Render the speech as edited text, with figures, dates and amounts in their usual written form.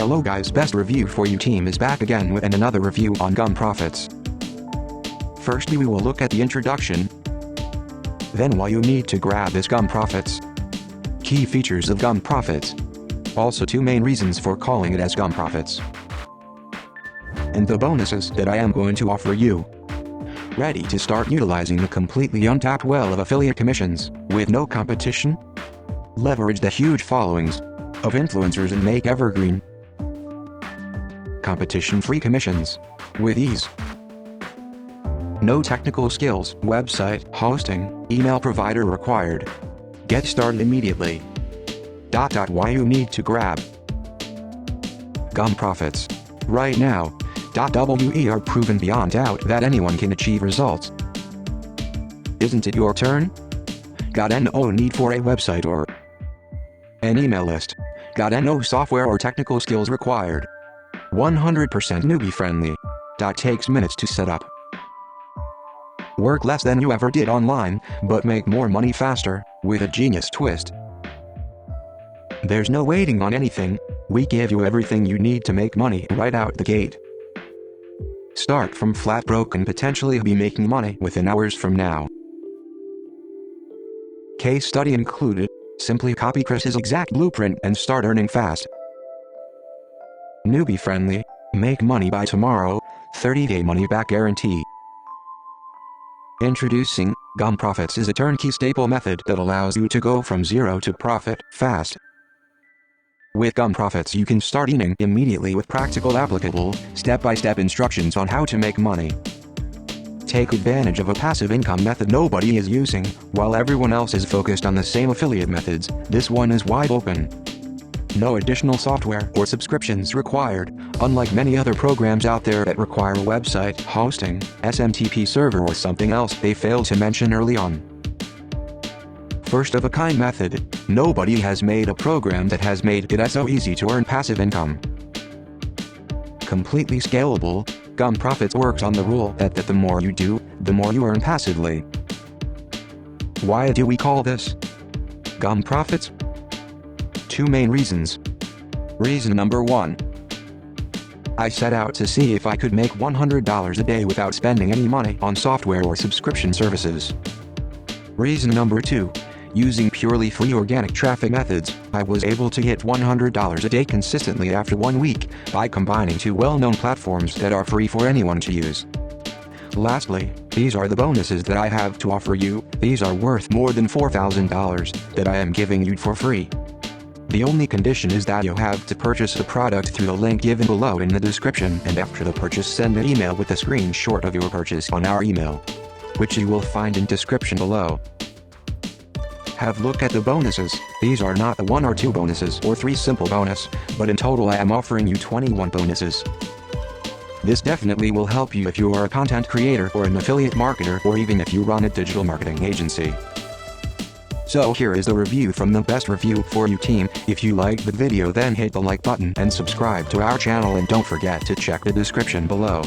Hello guys, Best Review for You team is back again with another review on gum profits. Firstly, we will look at the introduction, then why you need to grab this gum profits, key features of gum profits, also 2 main reasons for calling it as gum profits, and the bonuses that I am going to offer you. Ready to start utilizing the completely untapped well of affiliate commissions, with no competition? Leverage the huge followings of influencers and make evergreen, competition-free commissions with ease. No technical skills, website, hosting, email provider required. Get started immediately. Why you need to grab gum profits right now. We are proven beyond doubt that anyone can achieve results. Isn't it your turn? Got no need for a website or an email list. Got no software or technical skills required. 100% newbie friendly. Takes minutes to set up. Work less than you ever did online, but make more money faster, with a genius twist. There's no waiting on anything. We give you everything you need to make money right out the gate. Start from flat broke and potentially be making money within hours from now. Case study included. Simply copy Chris's exact blueprint and start earning fast. Newbie friendly. Make money by tomorrow. 30-day money back guarantee. Introducing Gum Profits is a turnkey staple method that allows you to go from zero to profit fast. With Gum Profits you can start earning immediately with practical, applicable, step-by-step instructions on how to make money. Take advantage of a passive income method nobody is using, while everyone else is focused on the same affiliate methods. This one is wide open. No additional software or subscriptions required, unlike many other programs out there that require a website, hosting, SMTP server or something else they failed to mention early on. First of a kind method. Nobody has made a program that has made it so easy to earn passive income. Completely scalable. Gum Profits works on the rule that the more you do, the more you earn passively. Why do we call this Gum Profits? 2 main reasons. Reason number 1. I set out to see if I could make $100 a day without spending any money on software or subscription services. Reason number 2. Using purely free organic traffic methods, I was able to hit $100 a day consistently after 1 week, by combining 2 well-known platforms that are free for anyone to use. Lastly, these are the bonuses that I have to offer you. These are worth more than $4,000 that I am giving you for free. The only condition is that you have to purchase the product through the link given below in the description, and after the purchase send an email with a screenshot of your purchase on our email, which you will find in description below. Have look at the bonuses. These are not the 1 or 2 bonuses or 3 simple bonus, but in total I am offering you 21 bonuses. This definitely will help you if you are a content creator or an affiliate marketer, or even if you run a digital marketing agency. So here is the review from the Best Review for You team. If you liked the video then hit the like button and subscribe to our channel, and don't forget to check the description below.